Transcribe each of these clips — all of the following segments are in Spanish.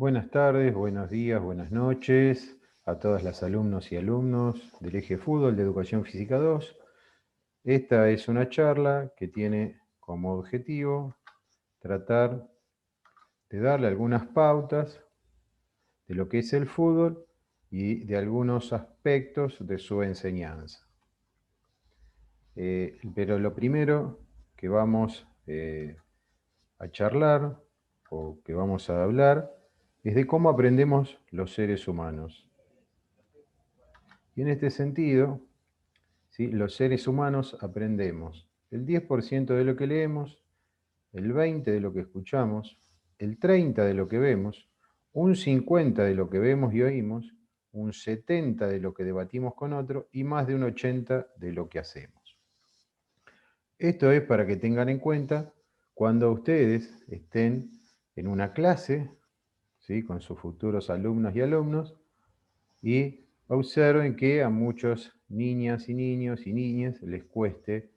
Buenas tardes, buenos días, buenas noches a todas las alumnos y alumnos del Eje Fútbol de Educación Física 2. Esta es una charla que tiene como objetivo tratar de darle algunas pautas de lo que es el fútbol y de algunos aspectos de su enseñanza. Pero lo primero que vamos a charlar o que vamos a hablar es de cómo aprendemos los seres humanos. Y en este sentido, ¿sí?, los seres humanos aprendemos el 10% de lo que leemos, el 20% de lo que escuchamos, el 30% de lo que vemos, un 50% de lo que vemos y oímos, un 70% de lo que debatimos con otro y más de un 80% de lo que hacemos. Esto es para que tengan en cuenta cuando ustedes estén en una clase, ¿sí?, con sus futuros alumnos y alumnos, y observen que a muchos niñas y niños y niñas les cueste,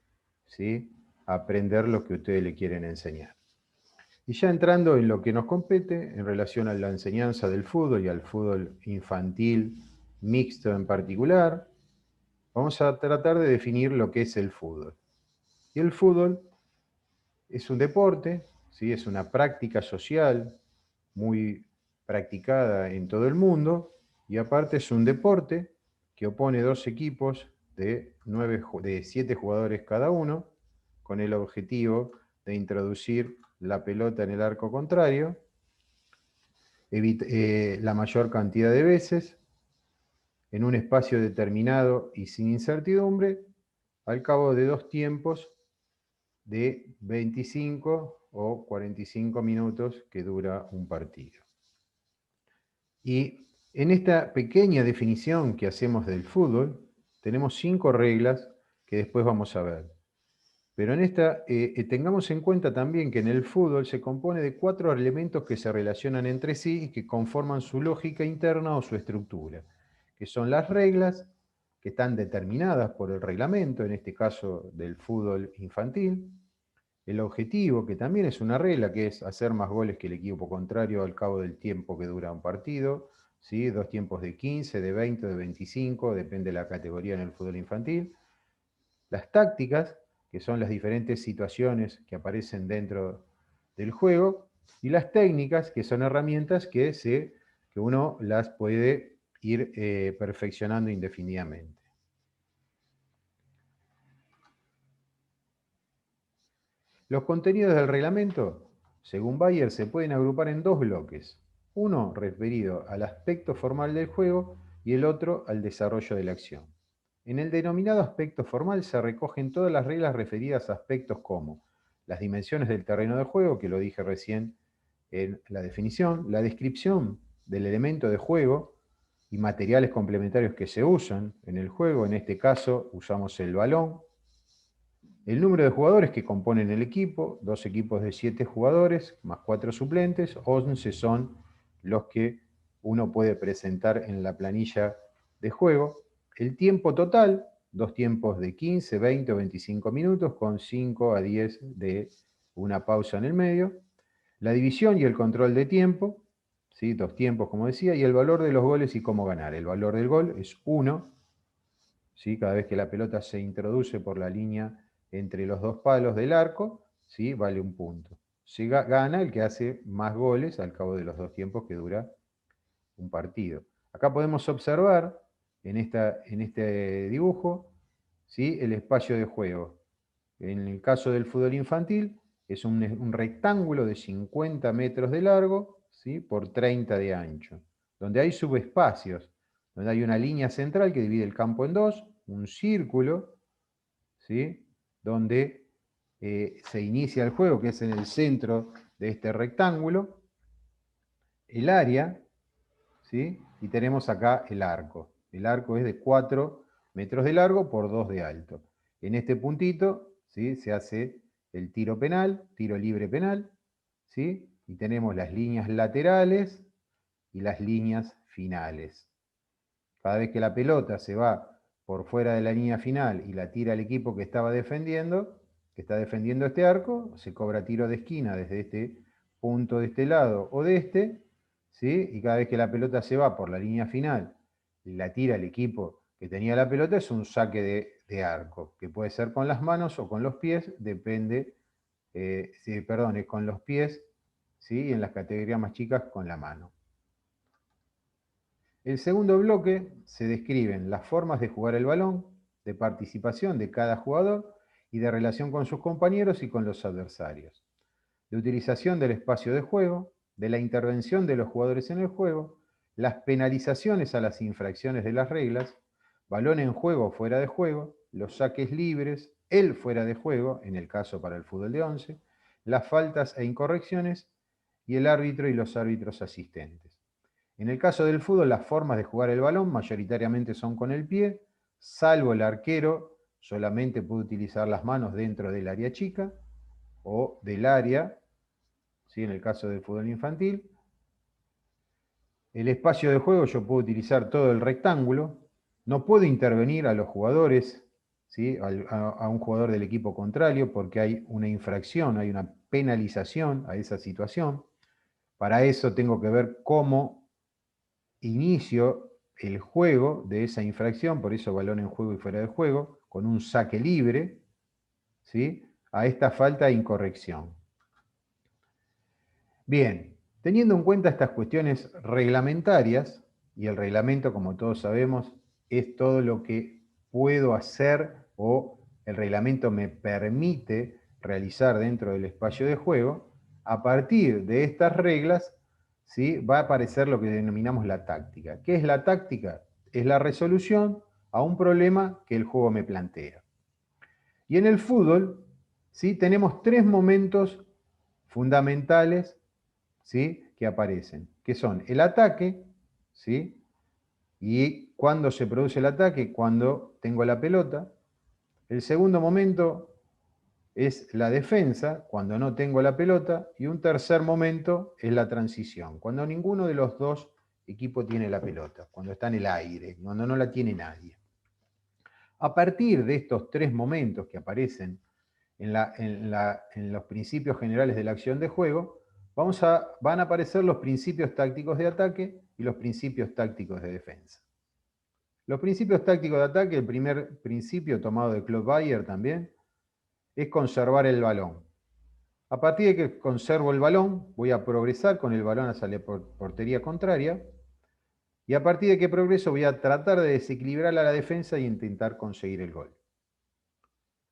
¿sí?, aprender lo que ustedes le quieren enseñar. Y ya entrando en lo que nos compete en relación a la enseñanza del fútbol y al fútbol infantil mixto en particular, vamos a tratar de definir lo que es el fútbol. Y el fútbol es un deporte, ¿sí?, es una práctica social muy practicada en todo el mundo, y aparte es un deporte que opone dos equipos de 7 jugadores cada uno, con el objetivo de introducir la pelota en el arco contrario la mayor cantidad de veces, en un espacio determinado y sin incertidumbre, al cabo de 2 tiempos de 25 o 45 minutos que dura un partido. Y en esta pequeña definición que hacemos del fútbol, tenemos 5 reglas que después vamos a ver. Pero en esta, tengamos en cuenta también que en el fútbol se compone de 4 elementos que se relacionan entre sí y que conforman su lógica interna o su estructura, que son las reglas, que están determinadas por el reglamento, en este caso del fútbol infantil, el objetivo, que también es una regla, que es hacer más goles que el equipo contrario al cabo del tiempo que dura un partido, ¿sí?, 2 tiempos de 15, de 20, de 25, depende de la categoría en el fútbol infantil. Las tácticas, que son las diferentes situaciones que aparecen dentro del juego, y las técnicas, que son herramientas que uno las puede ir perfeccionando indefinidamente. Los contenidos del reglamento, según Bayer, se pueden agrupar en 2 bloques. Uno referido al aspecto formal del juego y el otro al desarrollo de la acción. En el denominado aspecto formal se recogen todas las reglas referidas a aspectos como las dimensiones del terreno de juego, que lo dije recién en la definición, la descripción del elemento de juego y materiales complementarios que se usan en el juego. En este caso usamos el balón, el número de jugadores que componen el equipo, 2 equipos de 7 jugadores, más 4 suplentes, 11 son los que uno puede presentar en la planilla de juego. El tiempo total, 2 tiempos de 15, 20 o 25 minutos, con 5 a 10 de una pausa en el medio. La división y el control de tiempo, ¿sí?, 2 tiempos, como decía, y el valor de los goles y cómo ganar. El valor del gol es 1, ¿sí?, cada vez que la pelota se introduce por la línea entre los 2 palos del arco, ¿sí?, vale 1 punto. Gana el que hace más goles al cabo de los 2 tiempos que dura un partido. Acá podemos observar en este dibujo, ¿sí?, el espacio de juego. En el caso del fútbol infantil, es un rectángulo de 50 metros de largo, ¿sí?, por 30 de ancho, donde hay subespacios, donde hay una línea central que divide el campo en 2, un círculo, ¿sí?, donde se inicia el juego, que es en el centro de este rectángulo, el área, ¿sí?, y tenemos acá el arco. El arco es de 4 metros de largo por 2 de alto. En este puntito, ¿sí?, se hace el tiro penal, tiro libre penal, ¿sí?, y tenemos las líneas laterales y las líneas finales. Cada vez que la pelota se va por fuera de la línea final y la tira el equipo que estaba defendiendo, que está defendiendo este arco, se cobra tiro de esquina desde este punto de este lado o de este, ¿sí? Y cada vez que la pelota se va por la línea final y la tira el equipo que tenía la pelota, es un saque de arco, que puede ser con las manos o con los pies, depende, sí, perdón, es con los pies, ¿sí? Y en las categorías más chicas con la mano. El segundo bloque se describen las formas de jugar el balón, de participación de cada jugador y de relación con sus compañeros y con los adversarios, de utilización del espacio de juego, de la intervención de los jugadores en el juego, las penalizaciones a las infracciones de las reglas, balón en juego o fuera de juego, los saques libres, el fuera de juego, en el caso para el fútbol de 11, las faltas e incorrecciones y el árbitro y los árbitros asistentes. En el caso del fútbol, las formas de jugar el balón mayoritariamente son con el pie, salvo el arquero, solamente puede utilizar las manos dentro del área chica o del área, ¿sí? En el caso del fútbol infantil. El espacio de juego yo puedo utilizar todo el rectángulo, no puedo intervenir a los jugadores, ¿sí? a un jugador del equipo contrario porque hay una infracción, hay una penalización a esa situación. Para eso tengo que ver cómo inicio el juego de esa infracción, por eso balón en juego y fuera de juego, con un saque libre, ¿sí? A esta falta e incorrección. Bien, teniendo en cuenta estas cuestiones reglamentarias, y el reglamento, como todos sabemos, es todo lo que puedo hacer o el reglamento me permite realizar dentro del espacio de juego, a partir de estas reglas, ¿sí? Va a aparecer lo que denominamos la táctica. ¿Qué es la táctica? Es la resolución a un problema que el juego me plantea. Y en el fútbol, ¿sí? Tenemos tres momentos fundamentales, ¿sí? Que aparecen, que son el ataque, ¿sí? Y cuando se produce el ataque, cuando tengo la pelota. El segundo momento es la defensa, cuando no tengo la pelota. Y un tercer momento es la transición, cuando ninguno de los dos equipos tiene la pelota, cuando está en el aire, cuando no la tiene nadie. A partir de estos tres momentos que aparecen en los principios generales de la acción de juego, van a aparecer los principios tácticos de ataque y los principios tácticos de defensa. Los principios tácticos de ataque, el primer principio tomado de Claude Bayer también, es conservar el balón. A partir de que conservo el balón, voy a progresar con el balón hacia la portería contraria, y a partir de que progreso voy a tratar de desequilibrar a la defensa e intentar conseguir el gol.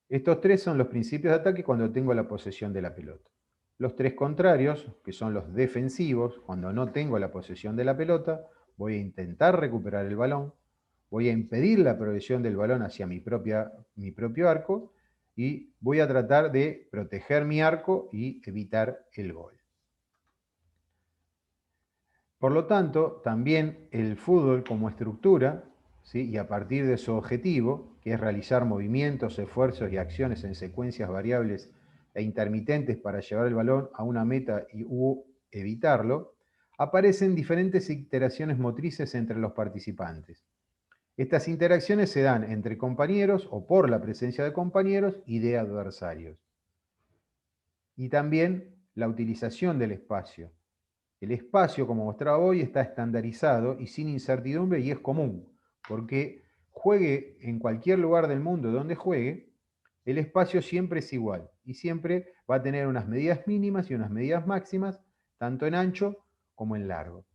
Estos tres son los principios de ataque cuando tengo la posesión de la pelota. Los tres contrarios, que son los defensivos, cuando no tengo la posesión de la pelota, voy a intentar recuperar el balón, voy a impedir la progresión del balón hacia mi propio arco y voy a tratar de proteger mi arco y evitar el gol. Por lo tanto, también el fútbol como estructura, ¿sí? Y a partir de su objetivo, que es realizar movimientos, esfuerzos y acciones en secuencias variables e intermitentes para llevar el balón a una meta u evitarlo, aparecen diferentes interacciones motrices entre los participantes. Estas interacciones se dan entre compañeros o por la presencia de compañeros y de adversarios. Y también la utilización del espacio. El espacio, como mostraba hoy, está estandarizado y sin incertidumbre y es común, porque juegue en cualquier lugar del mundo donde juegue, el espacio siempre es igual y siempre va a tener unas medidas mínimas y unas medidas máximas, tanto en ancho como en largo.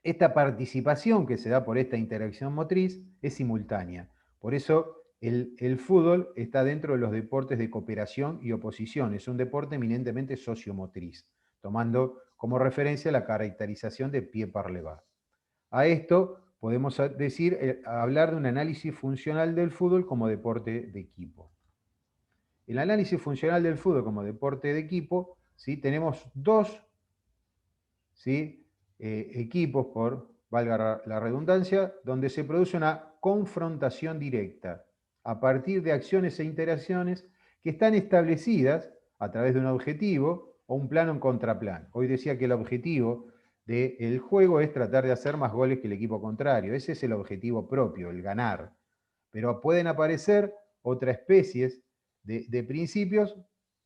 Esta participación que se da por esta interacción motriz es simultánea. Por eso el fútbol está dentro de los deportes de cooperación y oposición. Es un deporte eminentemente sociomotriz, tomando como referencia la caracterización de Pierre Parleva. A esto podemos hablar de un análisis funcional del fútbol como deporte de equipo. El análisis funcional del fútbol como deporte de equipo, ¿sí? Tenemos dos, ¿sí? Equipos, valga la redundancia, donde se produce una confrontación directa a partir de acciones e interacciones que están establecidas a través de un objetivo o un plano en contraplan. Hoy decía que el objetivo del juego es tratar de hacer más goles que el equipo contrario. Ese es el objetivo propio, el ganar. Pero pueden aparecer otras especies de principios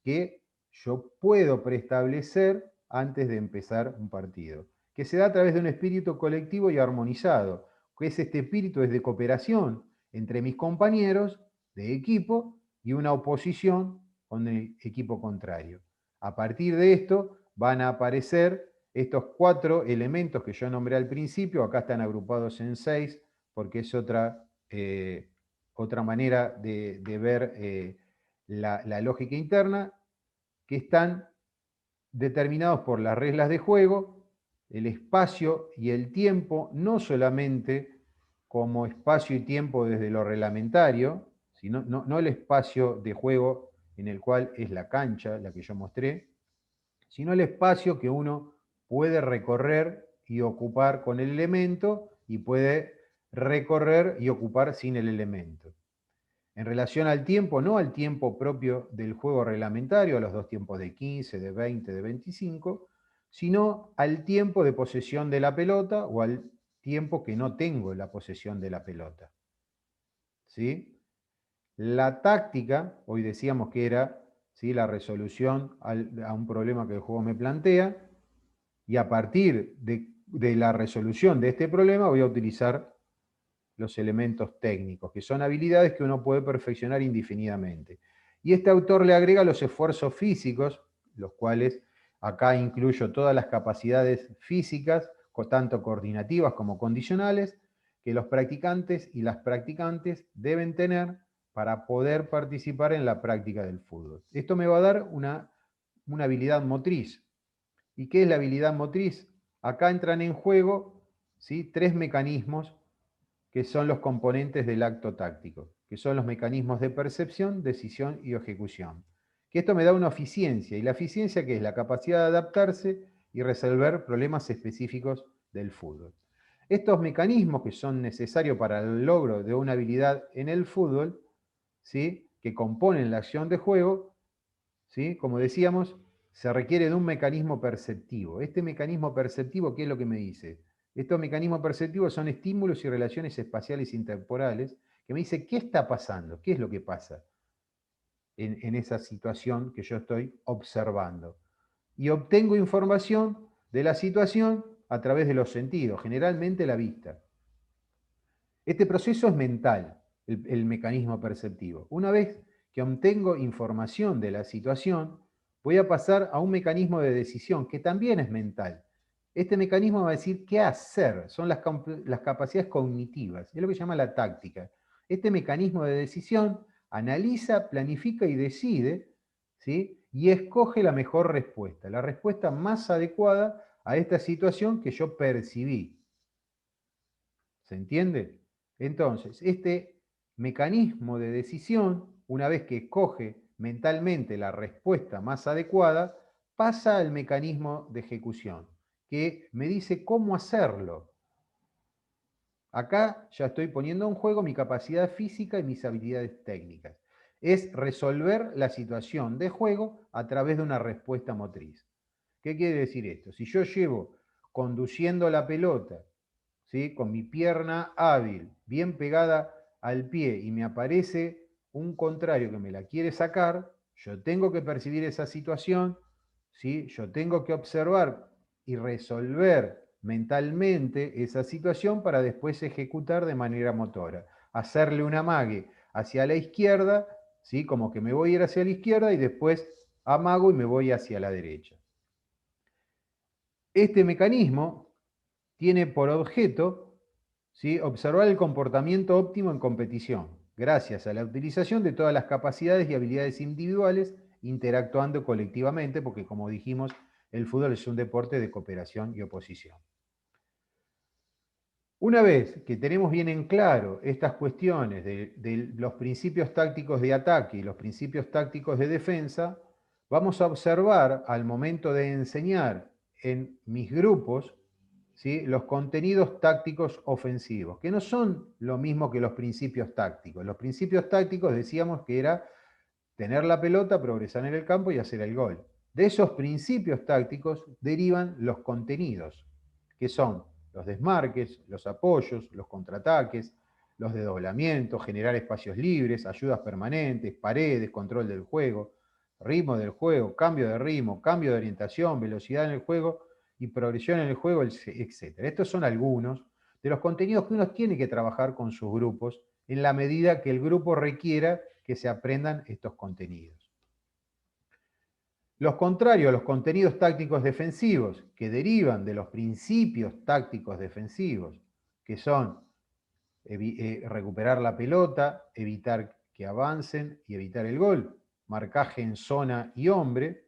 que yo puedo preestablecer antes de empezar un partido. que se da a través de un espíritu colectivo y armonizado, que es este espíritu es de cooperación entre mis compañeros de equipo y una oposición con el equipo contrario. A partir de esto van a aparecer estos 4 elementos que yo nombré al principio, acá están agrupados en 6, porque es otra manera de ver la lógica interna, que están determinados por las reglas de juego, el espacio y el tiempo, no solamente como espacio y tiempo desde lo reglamentario, sino no el espacio de juego en el cual es la cancha, la que yo mostré, sino el espacio que uno puede recorrer y ocupar con el elemento y puede recorrer y ocupar sin el elemento. En relación al tiempo, no al tiempo propio del juego reglamentario, a los 2 tiempos de 15, de 20, de 25, sino al tiempo de posesión de la pelota o al tiempo que no tengo la posesión de la pelota. ¿Sí? La táctica, hoy decíamos que era, ¿sí?, la resolución a un problema que el juego me plantea, y a partir de la resolución de este problema voy a utilizar los elementos técnicos, que son habilidades que uno puede perfeccionar indefinidamente. Y este autor le agrega los esfuerzos físicos, los cuales acá incluyo todas las capacidades físicas, tanto coordinativas como condicionales, que los practicantes y las practicantes deben tener para poder participar en la práctica del fútbol. Esto me va a dar una habilidad motriz. ¿Y qué es la habilidad motriz? Acá entran en juego, ¿sí?, 3 mecanismos que son los componentes del acto táctico, que son los mecanismos de percepción, decisión y ejecución. Que esto me da una eficiencia, y la eficiencia, que es la capacidad de adaptarse y resolver problemas específicos del fútbol. Estos mecanismos que son necesarios para el logro de una habilidad en el fútbol, ¿sí?, que componen la acción de juego, ¿sí?, como decíamos, se requiere de un mecanismo perceptivo. Este mecanismo perceptivo, ¿qué es lo que me dice? Estos mecanismos perceptivos son estímulos y relaciones espaciales intemporales que me dice qué está pasando, qué es lo que pasa en esa situación que yo estoy observando. Y obtengo información de la situación a través de los sentidos, generalmente la vista. Este proceso es mental, el mecanismo perceptivo. Una vez que obtengo información de la situación, voy a pasar a un mecanismo de decisión que también es mental. Este mecanismo va a decir qué hacer, son las capacidades cognitivas, es lo que se llama la táctica. Este mecanismo de decisión analiza, planifica y decide, ¿sí?, y escoge la mejor respuesta, la respuesta más adecuada a esta situación que yo percibí. ¿Se entiende? Entonces, este mecanismo de decisión, una vez que escoge mentalmente la respuesta más adecuada, pasa al mecanismo de ejecución, que me dice cómo hacerlo. Acá ya estoy poniendo en juego mi capacidad física y mis habilidades técnicas. Es resolver la situación de juego a través de una respuesta motriz. ¿Qué quiere decir esto? Si yo llevo conduciendo la pelota, ¿sí?, con mi pierna hábil, bien pegada al pie, y me aparece un contrario que me la quiere sacar, yo tengo que percibir esa situación, ¿sí?, yo tengo que observar y resolver mentalmente esa situación para después ejecutar de manera motora. Hacerle un amague hacia la izquierda, ¿sí?, como que me voy a ir hacia la izquierda y después amago y me voy hacia la derecha. Este mecanismo tiene por objeto, ¿sí?, observar el comportamiento óptimo en competición, gracias a la utilización de todas las capacidades y habilidades individuales interactuando colectivamente, porque como dijimos, el fútbol es un deporte de cooperación y oposición. Una vez que tenemos bien en claro estas cuestiones de los principios tácticos de ataque y los principios tácticos de defensa, vamos a observar al momento de enseñar en mis grupos, ¿sí?, los contenidos tácticos ofensivos, que no son lo mismo que los principios tácticos. Los principios tácticos decíamos que era tener la pelota, progresar en el campo y hacer el gol. De esos principios tácticos derivan los contenidos, que son los desmarques, los apoyos, los contraataques, los desdoblamientos, generar espacios libres, ayudas permanentes, paredes, control del juego, ritmo del juego, cambio de ritmo, cambio de orientación, velocidad en el juego y progresión en el juego, etc. Estos son algunos de los contenidos que uno tiene que trabajar con sus grupos en la medida que el grupo requiera que se aprendan estos contenidos. Los contrarios a los contenidos tácticos defensivos, que derivan de los principios tácticos defensivos, que son recuperar la pelota, evitar que avancen y evitar el gol, marcaje en zona y hombre,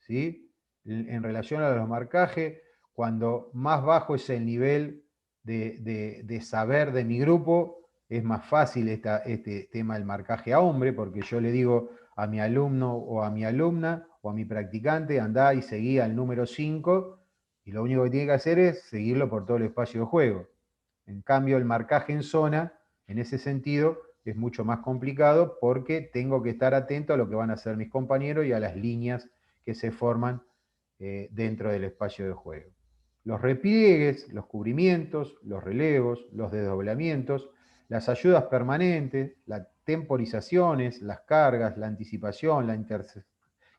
¿sí? En relación a los marcajes, cuando más bajo es el nivel de saber de mi grupo, es más fácil este tema del marcaje a hombre, porque yo le digo a mi alumno o a mi alumna o a mi practicante, andá y seguí al número 5, y lo único que tiene que hacer es seguirlo por todo el espacio de juego. En cambio, el marcaje en zona, en ese sentido, es mucho más complicado porque tengo que estar atento a lo que van a hacer mis compañeros y a las líneas que se forman dentro del espacio de juego. Los repliegues, los cubrimientos, los relevos, los desdoblamientos, las ayudas permanentes, las temporizaciones, las cargas, la anticipación, la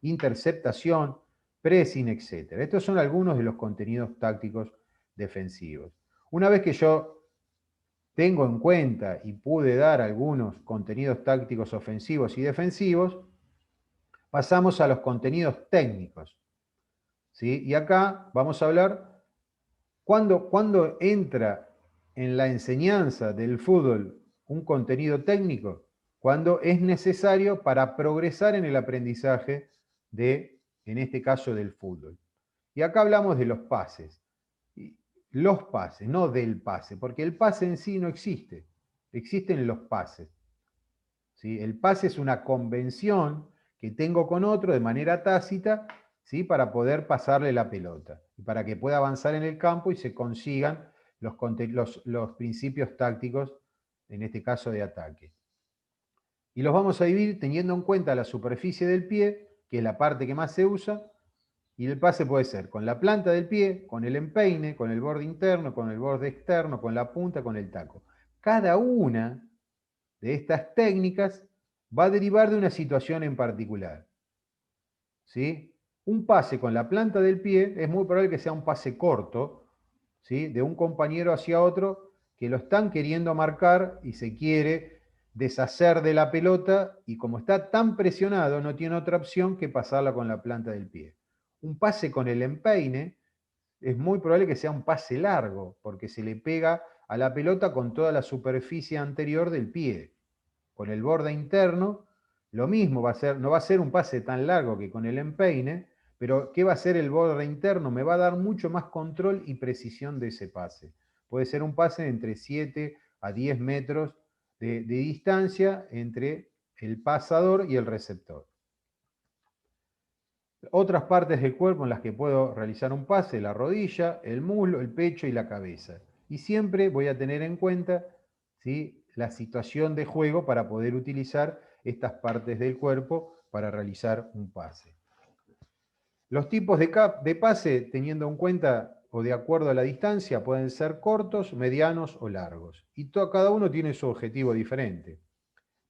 interceptación, pressing, etc. Estos son algunos de los contenidos tácticos defensivos. Una vez que yo tengo en cuenta y pude dar algunos contenidos tácticos ofensivos y defensivos, pasamos a los contenidos técnicos, ¿sí? Y acá vamos a hablar cuándo entra en la enseñanza del fútbol un contenido técnico, cuando es necesario para progresar en el aprendizaje en este caso, del fútbol. Y acá hablamos de los pases. Los pases, no del pase, porque el pase en sí no existe. Existen los pases. ¿Sí? El pase es una convención que tengo con otro de manera tácita, ¿sí? Para poder pasarle la pelota y para que pueda avanzar en el campo y se consigan los principios tácticos, en este caso de ataque. Y los vamos a dividir teniendo en cuenta la superficie del pie, que es la parte que más se usa, y el pase puede ser con la planta del pie, con el empeine, con el borde interno, con el borde externo, con la punta, con el taco. Cada una de estas técnicas va a derivar de una situación en particular. ¿Sí? Un pase con la planta del pie es muy probable que sea un pase corto, ¿sí? De un compañero hacia otro que lo están queriendo marcar y se quiere deshacer de la pelota y como está tan presionado no tiene otra opción que pasarla con la planta del pie. Un pase con el empeine es muy probable que sea un pase largo porque se le pega a la pelota con toda la superficie anterior del pie. Con el borde interno, lo mismo va a ser, no va a ser un pase tan largo que con el empeine, pero ¿qué va a hacer el borde interno? Me va a dar mucho más control y precisión de ese pase. Puede ser un pase entre 7 a 10 metros de distancia entre el pasador y el receptor. Otras partes del cuerpo en las que puedo realizar un pase: la rodilla, el muslo, el pecho y la cabeza. Y siempre voy a tener en cuenta, ¿sí?, la situación de juego para poder utilizar estas partes del cuerpo para realizar un pase. Los tipos de pase, teniendo en cuenta o de acuerdo a la distancia, pueden ser cortos, medianos o largos. Y cada uno tiene su objetivo diferente.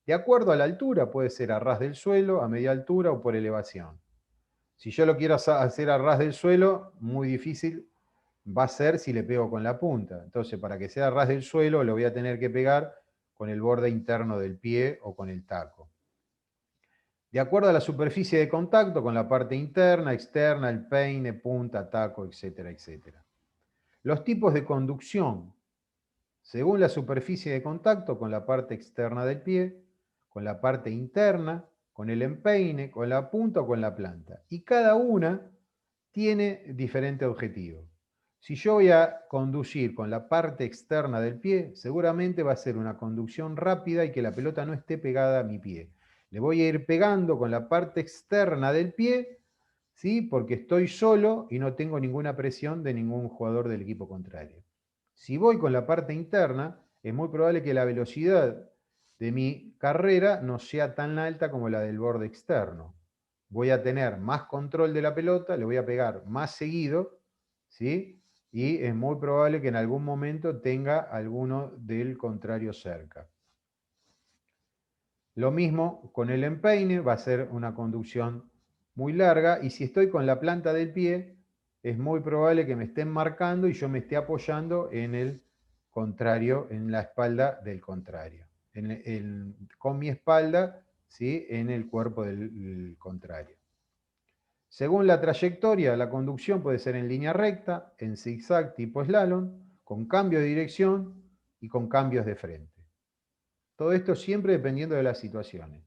De acuerdo a la altura, puede ser a ras del suelo, a media altura o por elevación. Si yo lo quiero hacer a ras del suelo, muy difícil va a ser si le pego con la punta. Entonces, para que sea a ras del suelo, lo voy a tener que pegar con el borde interno del pie o con el taco. De acuerdo a la superficie de contacto, con la parte interna, externa, el peine, punta, taco, etcétera, etcétera. Los tipos de conducción, según la superficie de contacto, con la parte externa del pie, con la parte interna, con el empeine, con la punta o con la planta. Y cada una tiene diferente objetivo. Si yo voy a conducir con la parte externa del pie, seguramente va a ser una conducción rápida y que la pelota no esté pegada a mi pie. Le voy a ir pegando con la parte externa del pie, ¿sí?, porque estoy solo y no tengo ninguna presión de ningún jugador del equipo contrario. Si voy con la parte interna, es muy probable que la velocidad de mi carrera no sea tan alta como la del borde externo. Voy a tener más control de la pelota, le voy a pegar más seguido, ¿sí? Y es muy probable que en algún momento tenga alguno del contrario cerca. Lo mismo con el empeine, va a ser una conducción muy larga, y si estoy con la planta del pie, es muy probable que me estén marcando y yo me esté apoyando en el contrario, en la espalda del contrario. Con mi espalda, ¿sí?, en el cuerpo del contrario. Según la trayectoria, la conducción puede ser en línea recta, en zigzag tipo slalom, con cambio de dirección y con cambios de frente. Todo esto siempre dependiendo de las situaciones.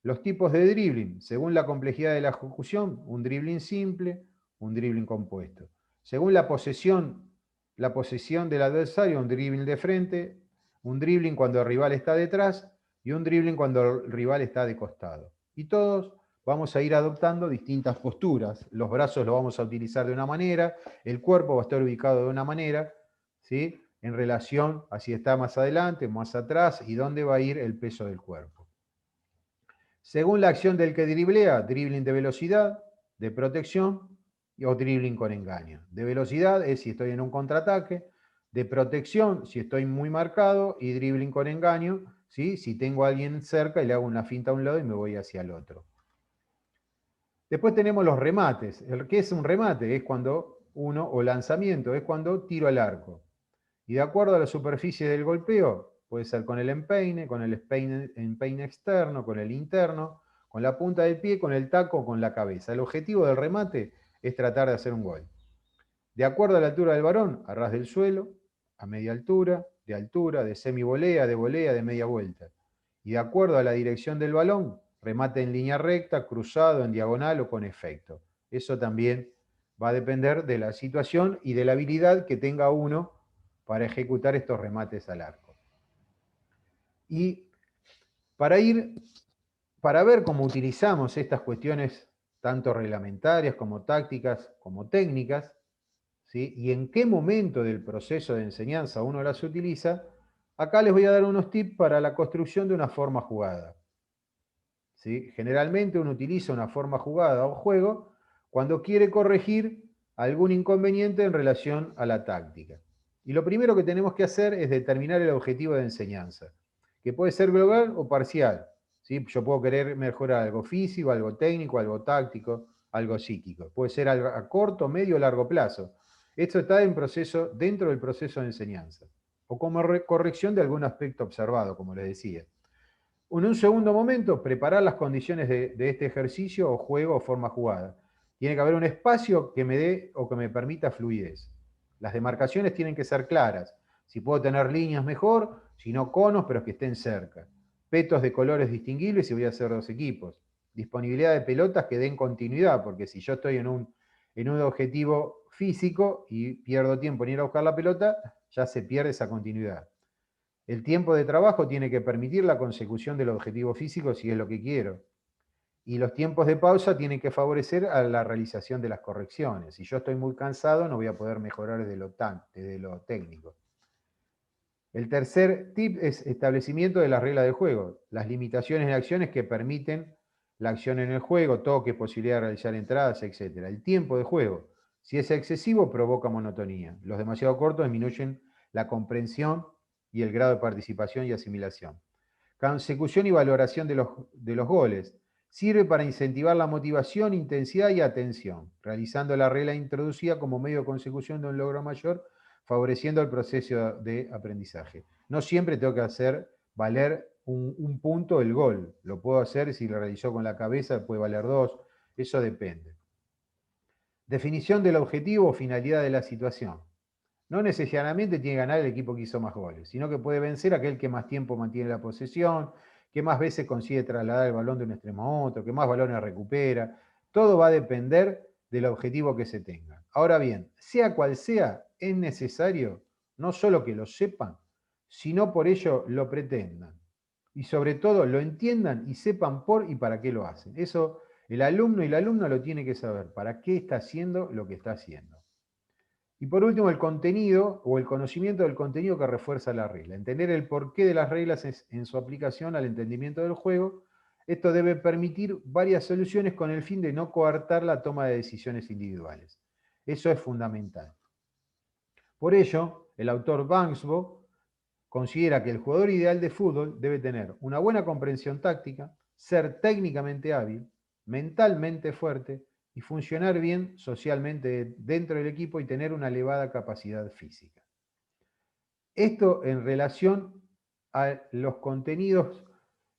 Los tipos de dribbling, según la complejidad de la ejecución, un dribbling simple, un dribbling compuesto. Según la posesión del adversario, un dribbling de frente, un dribbling cuando el rival está detrás y un dribbling cuando el rival está de costado. Y todos vamos a ir adoptando distintas posturas. Los brazos los vamos a utilizar de una manera, el cuerpo va a estar ubicado de una manera, ¿sí?, en relación a si está más adelante, más atrás y dónde va a ir el peso del cuerpo. Según la acción del que driblea, dribbling de velocidad, de protección o dribbling con engaño. De velocidad es si estoy en un contraataque, de protección si estoy muy marcado y dribbling con engaño, ¿sí?, si tengo a alguien cerca y le hago una finta a un lado y me voy hacia el otro. Después tenemos los remates. ¿Qué es un remate? Es cuando o lanzamiento, es cuando tiro al arco. Y de acuerdo a la superficie del golpeo, puede ser con el empeine externo, con el interno, con la punta del pie, con el taco, con la cabeza. El objetivo del remate es tratar de hacer un gol. De acuerdo a la altura del varón, a ras del suelo, a media altura, de semivolea, de media vuelta. Y de acuerdo a la dirección del balón, remate en línea recta, cruzado, en diagonal o con efecto. Eso también va a depender de la situación y de la habilidad que tenga uno para ejecutar estos remates al arco. Y para ver cómo utilizamos estas cuestiones, tanto reglamentarias como tácticas, como técnicas, ¿sí?, y en qué momento del proceso de enseñanza uno las utiliza, acá les voy a dar unos tips para la construcción de una forma jugada. ¿Sí? Generalmente uno utiliza una forma jugada o juego cuando quiere corregir algún inconveniente en relación a la táctica. Y lo primero que tenemos que hacer es determinar el objetivo de enseñanza, que puede ser global o parcial. ¿Sí? Yo puedo querer mejorar algo físico, algo técnico, algo táctico, algo psíquico. Puede ser algo a corto, medio o largo plazo. Esto está dentro del proceso de enseñanza, o como corrección de algún aspecto observado, como les decía. En un segundo momento, preparar las condiciones de este ejercicio o juego o forma jugada. Tiene que haber un espacio que me dé o que me permita fluidez. Las demarcaciones tienen que ser claras. Si puedo tener líneas mejor, si no conos, pero que estén cerca. Petos de colores distinguibles si voy a hacer dos equipos. Disponibilidad de pelotas que den continuidad, porque si yo estoy en un objetivo físico y pierdo tiempo en ir a buscar la pelota, ya se pierde esa continuidad. El tiempo de trabajo tiene que permitir la consecución del objetivo físico si es lo que quiero. Y los tiempos de pausa tienen que favorecer a la realización de las correcciones. Si yo estoy muy cansado, no voy a poder mejorar desde lo técnico. El tercer tip es establecimiento de las reglas del juego. Las limitaciones de acciones que permiten la acción en el juego, toque, posibilidad de realizar entradas, etc. El tiempo de juego. Si es excesivo, provoca monotonía. Los demasiado cortos disminuyen la comprensión y el grado de participación y asimilación. Consecución y valoración de los goles. Sirve para incentivar la motivación, intensidad y atención, realizando la regla introducida como medio de consecución de un logro mayor, favoreciendo el proceso de aprendizaje. No siempre tengo que hacer valer un punto el gol. Lo puedo hacer si lo realizó con la cabeza, puede valer 2. Eso depende. Definición del objetivo o finalidad de la situación. No necesariamente tiene que ganar el equipo que hizo más goles, sino que puede vencer aquel que más tiempo mantiene la posesión, que más veces consigue trasladar el balón de un extremo a otro, que más balones recupera. Todo va a depender del objetivo que se tenga. Ahora bien, sea cual sea, es necesario no solo que lo sepan, sino por ello lo pretendan. Y sobre todo lo entiendan y sepan por y para qué lo hacen. Eso el alumno y la alumna lo tiene que saber, para qué está haciendo lo que está haciendo. Y por último, el contenido o el conocimiento del contenido que refuerza la regla. Entender el porqué de las reglas en su aplicación al entendimiento del juego. Esto debe permitir varias soluciones con el fin de no coartar la toma de decisiones individuales. Eso es fundamental. Por ello, el autor Bangsbo considera que el jugador ideal de fútbol debe tener una buena comprensión táctica, ser técnicamente hábil, mentalmente fuerte y funcionar bien socialmente dentro del equipo y tener una elevada capacidad física. Esto en relación a los contenidos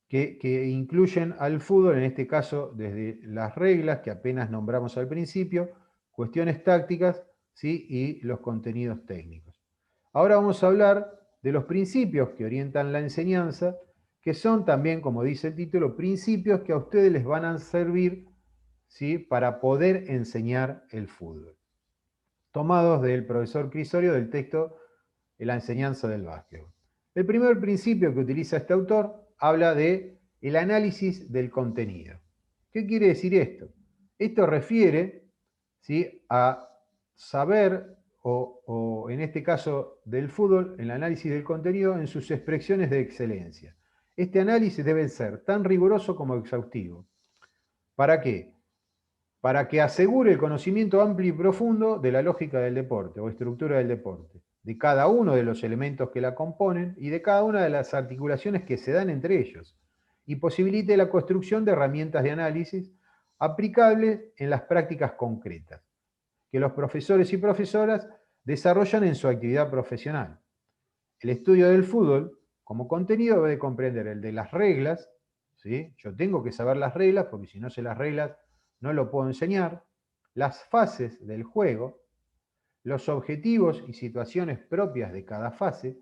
que incluyen al fútbol, en este caso desde las reglas que apenas nombramos al principio, cuestiones tácticas, ¿sí? Y los contenidos técnicos. Ahora vamos a hablar de los principios que orientan la enseñanza, que son también, como dice el título, principios que a ustedes les van a servir, ¿sí? Para poder enseñar el fútbol. Tomados del profesor Crisorio del texto La enseñanza del básquetbol. El primer principio que utiliza este autor habla de el análisis del contenido. ¿Qué quiere decir esto? Esto refiere, ¿sí? A saber, o en este caso del fútbol, el análisis del contenido en sus expresiones de excelencia. Este análisis debe ser tan riguroso como exhaustivo. ¿Para qué? Para que asegure el conocimiento amplio y profundo de la lógica del deporte o estructura del deporte, de cada uno de los elementos que la componen y de cada una de las articulaciones que se dan entre ellos, y posibilite la construcción de herramientas de análisis aplicables en las prácticas concretas, que los profesores y profesoras desarrollan en su actividad profesional. El estudio del fútbol, como contenido, debe comprender el de las reglas, ¿sí? Yo tengo que saber las reglas, porque si no sé las reglas, no lo puedo enseñar, las fases del juego, los objetivos y situaciones propias de cada fase,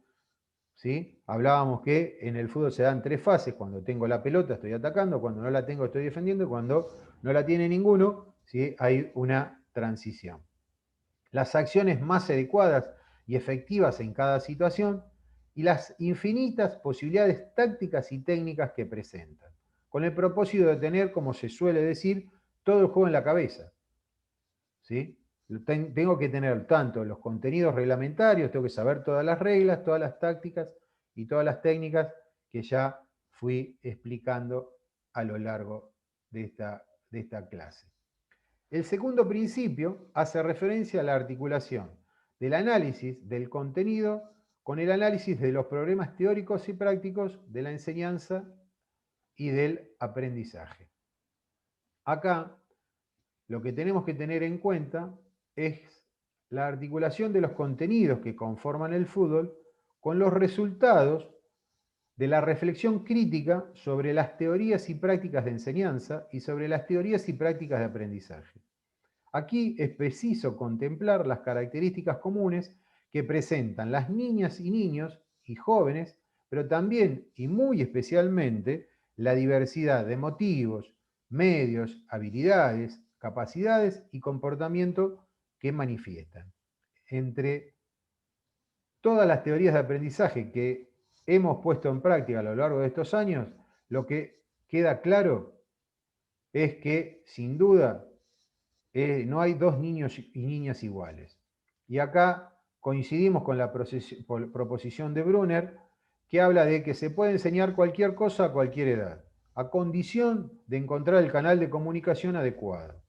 ¿sí? Hablábamos que en el fútbol se dan 3 fases: cuando tengo la pelota estoy atacando, cuando no la tengo estoy defendiendo, y cuando no la tiene ninguno, ¿sí? Hay una transición. Las acciones más adecuadas y efectivas en cada situación y las infinitas posibilidades tácticas y técnicas que presentan, con el propósito de tener, como se suele decir, todo el juego en la cabeza, ¿sí? Tengo que tener tanto los contenidos reglamentarios, tengo que saber todas las reglas, todas las tácticas y todas las técnicas que ya fui explicando a lo largo de esta clase. El segundo principio hace referencia a la articulación del análisis del contenido con el análisis de los problemas teóricos y prácticos de la enseñanza y del aprendizaje. Acá lo que tenemos que tener en cuenta es la articulación de los contenidos que conforman el fútbol con los resultados de la reflexión crítica sobre las teorías y prácticas de enseñanza y sobre las teorías y prácticas de aprendizaje. Aquí es preciso contemplar las características comunes que presentan las niñas y niños y jóvenes, pero también y muy especialmente la diversidad de motivos, medios, habilidades, capacidades y comportamiento que manifiestan. Entre todas las teorías de aprendizaje que hemos puesto en práctica a lo largo de estos años, lo que queda claro es que, sin duda, no hay dos niños y niñas iguales. Y acá coincidimos con la proposición de Brunner, que habla de que se puede enseñar cualquier cosa a cualquier edad, a condición de encontrar el canal de comunicación adecuado.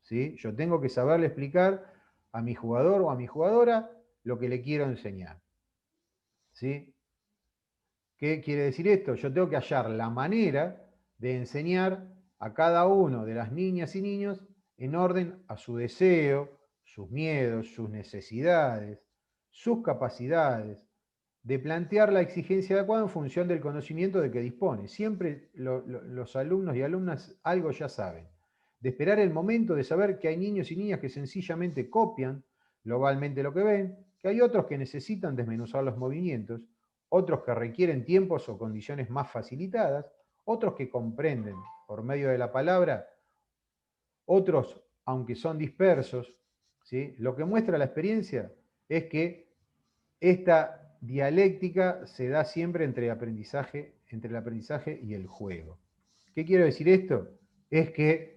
¿Sí? Yo tengo que saberle explicar a mi jugador o a mi jugadora lo que le quiero enseñar. ¿Sí? ¿Qué quiere decir esto? Yo tengo que hallar la manera de enseñar a cada uno de las niñas y niños en orden a su deseo, sus miedos, sus necesidades, sus capacidades, de plantear la exigencia adecuada en función del conocimiento de que dispone. Siempre los alumnos y alumnas algo ya saben. De esperar el momento de saber que hay niños y niñas que sencillamente copian globalmente lo que ven, que hay otros que necesitan desmenuzar los movimientos, otros que requieren tiempos o condiciones más facilitadas, otros que comprenden por medio de la palabra, otros, aunque son dispersos, ¿sí? Lo que muestra la experiencia es que esta dialéctica se da siempre entre el aprendizaje y el juego. ¿Qué quiero decir esto? Es que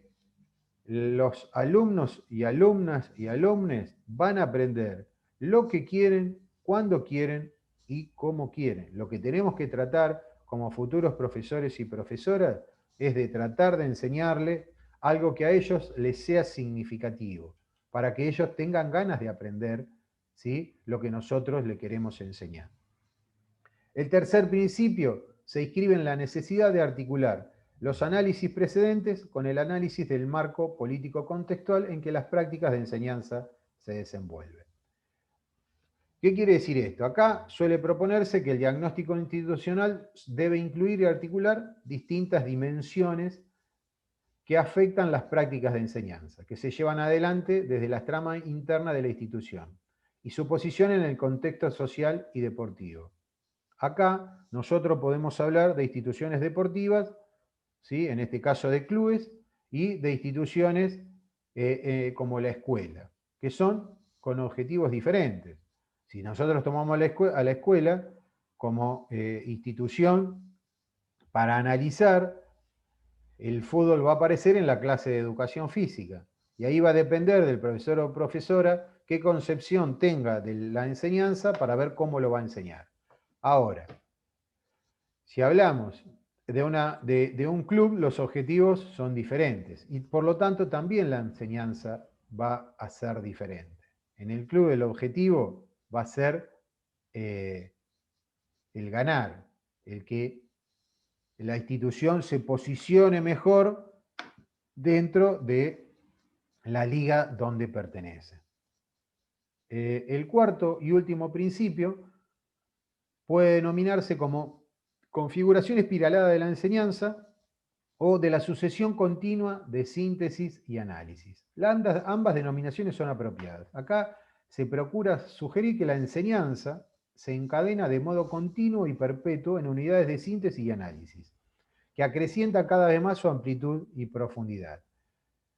los alumnos y alumnas y alumnes van a aprender lo que quieren, cuando quieren y cómo quieren. Lo que tenemos que tratar como futuros profesores y profesoras es de tratar de enseñarle algo que a ellos les sea significativo, para que ellos tengan ganas de aprender, ¿sí?, lo que nosotros le queremos enseñar. El tercer principio se inscribe en la necesidad de articular los análisis precedentes con el análisis del marco político contextual en que las prácticas de enseñanza se desenvuelven. ¿Qué quiere decir esto? Acá suele proponerse que el diagnóstico institucional debe incluir y articular distintas dimensiones que afectan las prácticas de enseñanza, que se llevan adelante desde la trama interna de la institución y su posición en el contexto social y deportivo. Acá nosotros podemos hablar de instituciones deportivas, ¿sí? En este caso de clubes, y de instituciones como la escuela, que son con objetivos diferentes. Si nosotros tomamos a la escuela como institución para analizar, el fútbol va a aparecer en la clase de educación física. Y ahí va a depender del profesor o profesora qué concepción tenga de la enseñanza para ver cómo lo va a enseñar. Ahora, si hablamos de un club, los objetivos son diferentes y por lo tanto también la enseñanza va a ser diferente. En el club el objetivo va a ser el ganar, el que la institución se posicione mejor dentro de la liga donde pertenece. El cuarto y último principio puede denominarse como configuración espiralada de la enseñanza o de la sucesión continua de síntesis y análisis. Ambas denominaciones son apropiadas. Acá se procura sugerir que la enseñanza se encadena de modo continuo y perpetuo en unidades de síntesis y análisis, que acrecienta cada vez más su amplitud y profundidad.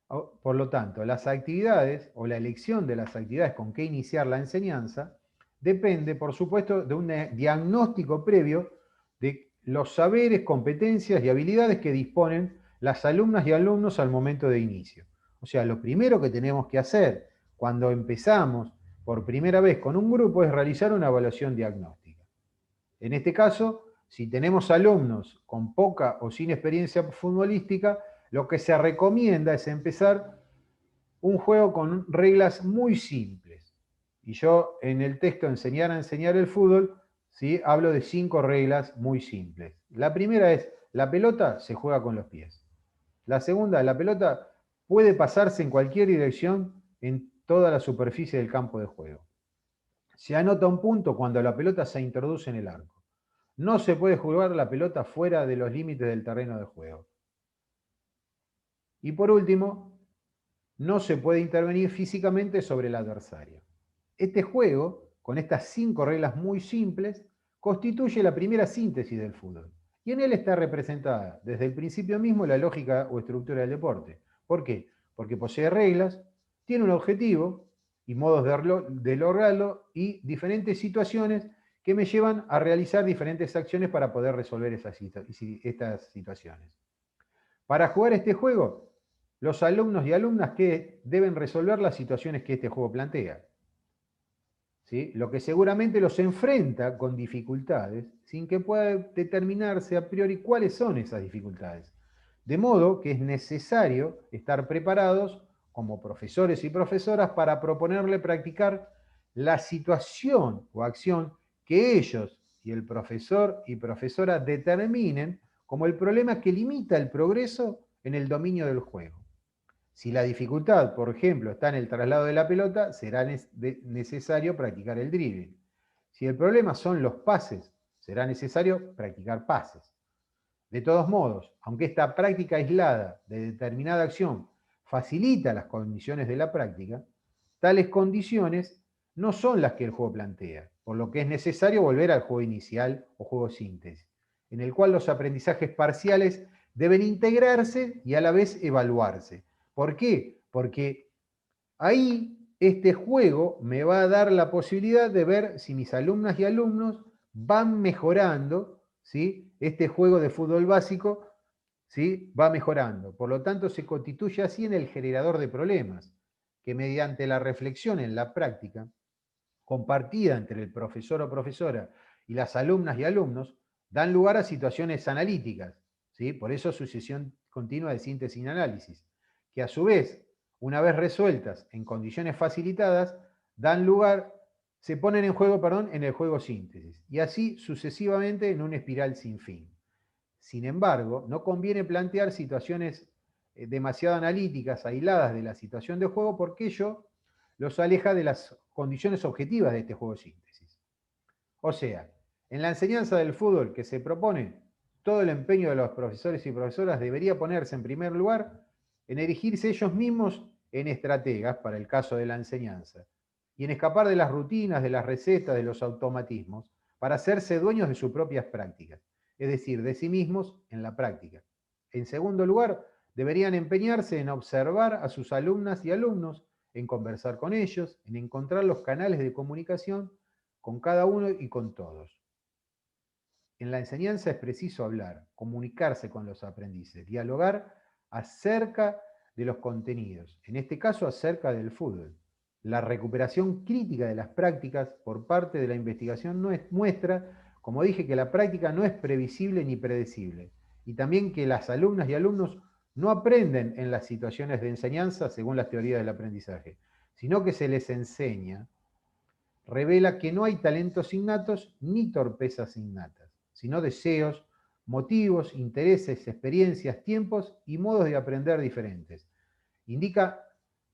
Por lo tanto, las actividades o la elección de las actividades con que iniciar la enseñanza depende, por supuesto, de un diagnóstico previo de los saberes, competencias y habilidades que disponen las alumnas y alumnos al momento de inicio. O sea, lo primero que tenemos que hacer cuando empezamos por primera vez con un grupo es realizar una evaluación diagnóstica. En este caso, si tenemos alumnos con poca o sin experiencia futbolística, lo que se recomienda es empezar un juego con reglas muy simples. Y yo en el texto Enseñar a enseñar el fútbol, ¿sí? Hablo de 5 reglas muy simples. La primera es, la pelota se juega con los pies. La segunda, la pelota puede pasarse en cualquier dirección en toda la superficie del campo de juego. Se anota un punto cuando la pelota se introduce en el arco. No se puede jugar la pelota fuera de los límites del terreno de juego. Y por último, no se puede intervenir físicamente sobre el adversario. Este juego, con estas 5 reglas muy simples, constituye la primera síntesis del fútbol. Y en él está representada desde el principio mismo la lógica o estructura del deporte. ¿Por qué? Porque posee reglas, tiene un objetivo y modos de lograrlo y diferentes situaciones que me llevan a realizar diferentes acciones para poder resolver estas situaciones. Para jugar este juego, los alumnos y alumnas que deben resolver las situaciones que este juego plantea. ¿Sí? Lo que seguramente los enfrenta con dificultades sin que pueda determinarse a priori cuáles son esas dificultades. De modo que es necesario estar preparados como profesores y profesoras para proponerle practicar la situación o acción que ellos y el profesor y profesora determinen como el problema que limita el progreso en el dominio del juego. Si la dificultad, por ejemplo, está en el traslado de la pelota, será necesario practicar el dribbling. Si el problema son los pases, será necesario practicar pases. De todos modos, aunque esta práctica aislada de determinada acción facilita las condiciones de la práctica, tales condiciones no son las que el juego plantea, por lo que es necesario volver al juego inicial o juego síntesis, en el cual los aprendizajes parciales deben integrarse y a la vez evaluarse. ¿Por qué? Porque ahí este juego me va a dar la posibilidad de ver si mis alumnas y alumnos van mejorando, ¿sí? Este juego de fútbol básico, ¿sí? Va mejorando. Por lo tanto, se constituye así en el generador de problemas, que mediante la reflexión en la práctica, compartida entre el profesor o profesora y las alumnas y alumnos, dan lugar a situaciones analíticas, ¿sí? Por eso sucesión continua de síntesis y análisis, que a su vez, una vez resueltas en condiciones facilitadas, se ponen en juego, en el juego síntesis, y así sucesivamente en una espiral sin fin. Sin embargo, no conviene plantear situaciones demasiado analíticas, aisladas de la situación de juego, porque ello los aleja de las condiciones objetivas de este juego de síntesis. O sea, en la enseñanza del fútbol que se propone, todo el empeño de los profesores y profesoras debería ponerse en primer lugar en erigirse ellos mismos en estrategas para el caso de la enseñanza y en escapar de las rutinas, de las recetas, de los automatismos, para hacerse dueños de sus propias prácticas, es decir, de sí mismos en la práctica. En segundo lugar, deberían empeñarse en observar a sus alumnas y alumnos, en conversar con ellos, en encontrar los canales de comunicación con cada uno y con todos. En la enseñanza es preciso hablar, comunicarse con los aprendices, dialogar acerca de los contenidos, en este caso acerca del fútbol. La recuperación crítica de las prácticas por parte de la investigación muestra, como dije, que la práctica no es previsible ni predecible, y también que las alumnas y alumnos no aprenden en las situaciones de enseñanza según las teorías del aprendizaje, sino que se les enseña, revela que no hay talentos innatos ni torpezas innatas, sino deseos, motivos, intereses, experiencias, tiempos y modos de aprender diferentes. Indica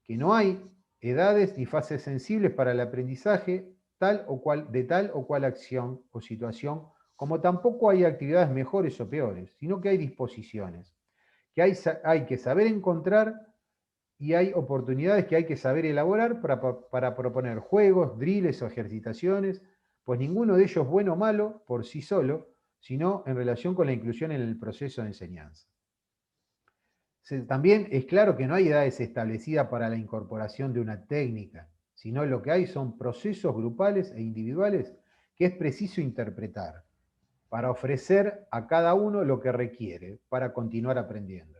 que no hay edades ni fases sensibles para el aprendizaje de tal o cual acción o situación, como tampoco hay actividades mejores o peores, sino que hay disposiciones, que hay que saber encontrar y hay oportunidades que hay que saber elaborar para proponer juegos, drills o ejercitaciones, pues ninguno de ellos es bueno o malo por sí solo, sino en relación con la inclusión en el proceso de enseñanza. También es claro que no hay edades establecidas para la incorporación de una técnica, sino lo que hay son procesos grupales e individuales que es preciso interpretar para ofrecer a cada uno lo que requiere para continuar aprendiendo,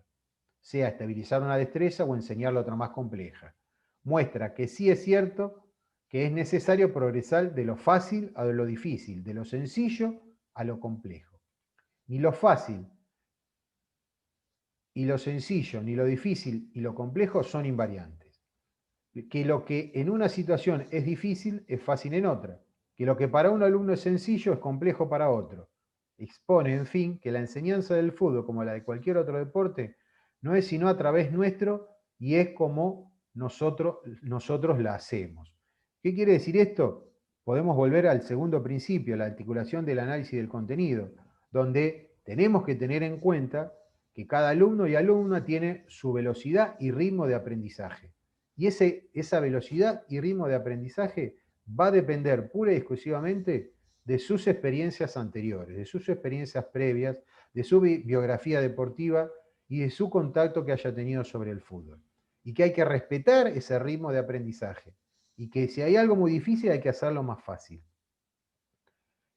sea estabilizar una destreza o enseñarle otra más compleja. Muestra que sí es cierto que es necesario progresar de lo fácil a lo difícil, de lo sencillo a lo complejo. Ni lo fácil y lo sencillo, ni lo difícil y lo complejo son invariantes. Que lo que en una situación es difícil es fácil en otra. Que lo que para un alumno es sencillo es complejo para otro. Expone, en fin, que la enseñanza del fútbol, como la de cualquier otro deporte, no es sino a través nuestro y es como nosotros la hacemos. ¿Qué quiere decir esto? Podemos volver al segundo principio, la articulación del análisis del contenido, donde tenemos que tener en cuenta que cada alumno y alumna tiene su velocidad y ritmo de aprendizaje. Y esa velocidad y ritmo de aprendizaje va a depender pura y exclusivamente de sus experiencias anteriores, de sus experiencias previas, de su biografía deportiva y de su contacto que haya tenido sobre el fútbol. Y que hay que respetar ese ritmo de aprendizaje. Y que si hay algo muy difícil hay que hacerlo más fácil.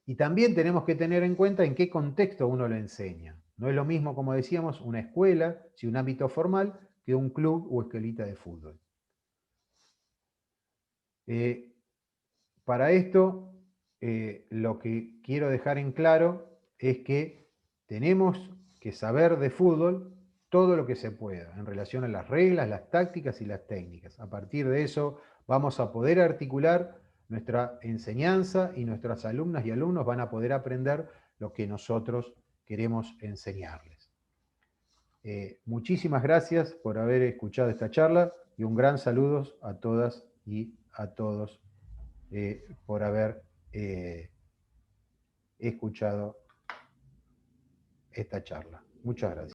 Y también tenemos que tener en cuenta en qué contexto uno lo enseña. No es lo mismo, como decíamos, una escuela, si un ámbito formal, que un club o escuelita de fútbol. Para esto, lo que quiero dejar en claro es que tenemos que saber de fútbol todo lo que se pueda en relación a las reglas, las tácticas y las técnicas. A partir de eso vamos a poder articular nuestra enseñanza y nuestras alumnas y alumnos van a poder aprender lo que nosotros queremos enseñarles. Muchísimas gracias por haber escuchado esta charla y un gran saludo a todas y a todos por haber escuchado esta charla. Muchas gracias.